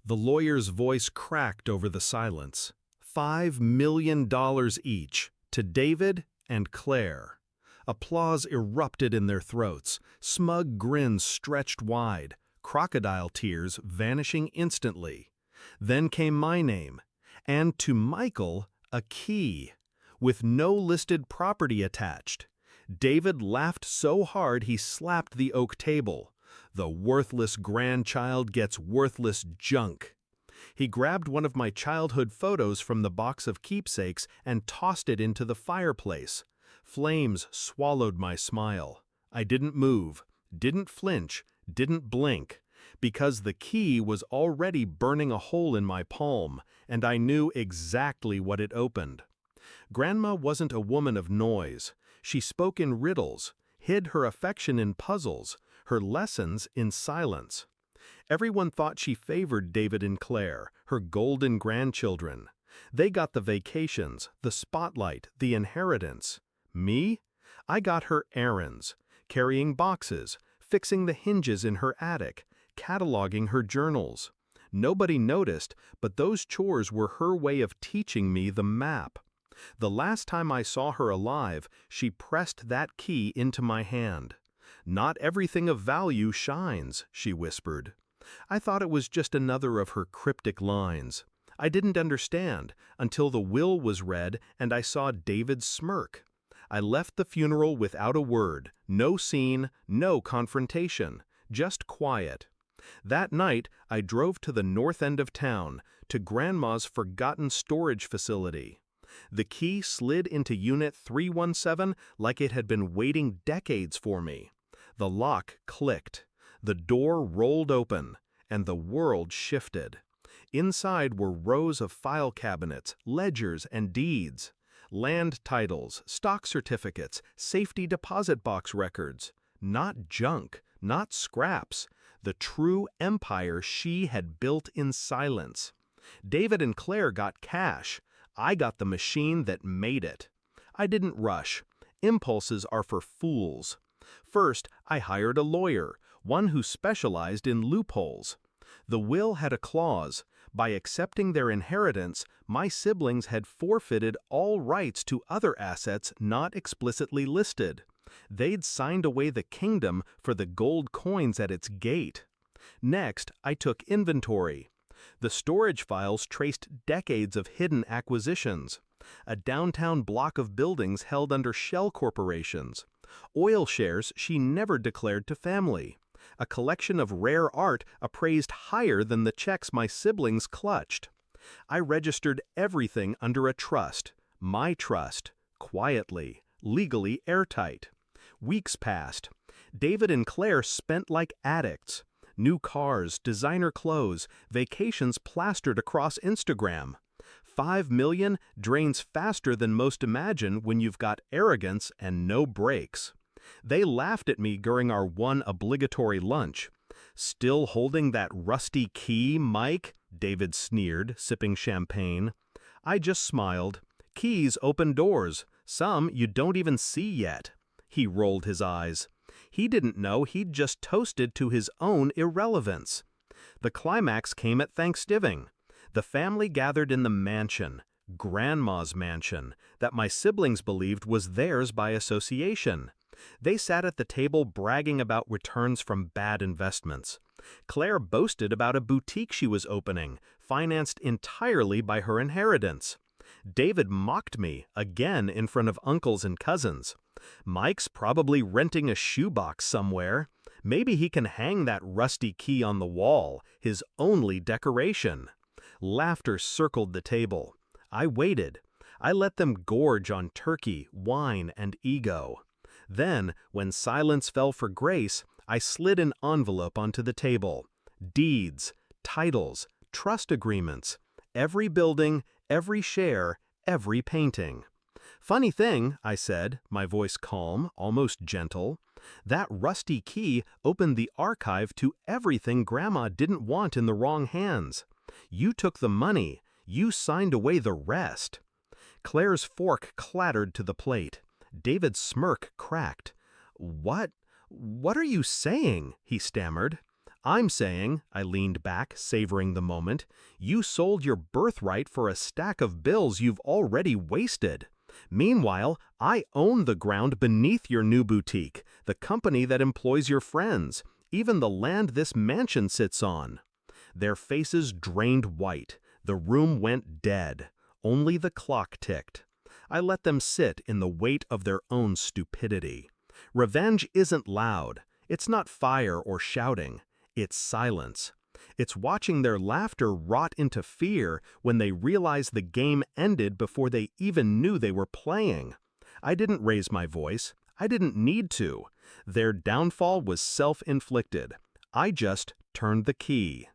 The lawyer's voice cracked over the silence. $5 million each, to David and Claire. Applause erupted in their throats, smug grins stretched wide, crocodile tears vanishing instantly. Then came my name, and to Michael, a key, with no listed property attached. David laughed so hard he slapped the oak table. The worthless grandchild gets worthless junk. He grabbed one of my childhood photos from the box of keepsakes and tossed it into the fireplace. Flames swallowed my smile. I didn't move, didn't flinch, didn't blink, because the key was already burning a hole in my palm, and I knew exactly what it opened. Grandma wasn't a woman of noise. She spoke in riddles, hid her affection in puzzles, her lessons in silence. Everyone thought she favored David and Claire, her golden grandchildren. They got the vacations, the spotlight, the inheritance. Me? I got her errands, carrying boxes, fixing the hinges in her attic, cataloging her journals. Nobody noticed, but those chores were her way of teaching me the map. The last time I saw her alive, she pressed that key into my hand. "Not everything of value shines," she whispered. I thought it was just another of her cryptic lines. I didn't understand until the will was read and I saw David's smirk. I left the funeral without a word, no scene, no confrontation, just quiet. That night, I drove to the north end of town, to Grandma's forgotten storage facility. The key slid into Unit 317 like it had been waiting decades for me. The lock clicked. The door rolled open, and the world shifted. Inside were rows of file cabinets, ledgers, and deeds. Land titles, stock certificates, safety deposit box records. Not junk, not scraps. The true empire she had built in silence. David and Claire got cash. I got the machine that made it. I didn't rush. Impulses are for fools. First, I hired a lawyer, one who specialized in loopholes. The will had a clause. By accepting their inheritance, my siblings had forfeited all rights to other assets not explicitly listed. They'd signed away the kingdom for the gold coins at its gate. Next, I took inventory. The storage files traced decades of hidden acquisitions. A downtown block of buildings held under shell corporations. Oil shares she never declared to family. A collection of rare art appraised higher than the checks my siblings clutched. I registered everything under a trust, my trust, quietly, legally airtight. Weeks passed. David and Claire spent like addicts. New cars, designer clothes, vacations plastered across Instagram. 5 million drains faster than most imagine when you've got arrogance and no brakes. They laughed at me during our one obligatory lunch. "Still holding that rusty key, Mike?" David sneered, sipping champagne. I just smiled. "Keys open doors. Some you don't even see yet." He rolled his eyes. He didn't know he'd just toasted to his own irrelevance. The climax came at Thanksgiving. The family gathered in the mansion, Grandma's mansion, that my siblings believed was theirs by association. They sat at the table bragging about returns from bad investments. Claire boasted about a boutique she was opening, financed entirely by her inheritance. David mocked me, again in front of uncles and cousins. Mike's probably renting a shoebox somewhere. Maybe he can hang that rusty key on the wall, his only decoration. Laughter circled the table. I waited. I let them gorge on turkey, wine, and ego. Then, when silence fell for grace, I slid an envelope onto the table. Deeds, titles, trust agreements. Every building, every share, every painting. "Funny thing," I said, my voice calm, almost gentle. "That rusty key opened the archive to everything Grandma didn't want in the wrong hands. You took the money. You signed away the rest." Claire's fork clattered to the plate. David's smirk cracked. What are you saying?" he stammered. I'm saying, I leaned back, savoring the moment, you sold your birthright for a stack of bills you've already wasted. Meanwhile, I own the ground beneath your new boutique, the company that employs your friends, even the land this mansion sits on. Their faces drained white. The room went dead. Only the clock ticked. I let them sit in the weight of their own stupidity. Revenge isn't loud. It's not fire or shouting. It's silence. It's watching their laughter rot into fear when they realize the game ended before they even knew they were playing. I didn't raise my voice. I didn't need to. Their downfall was self-inflicted. I just turned the key.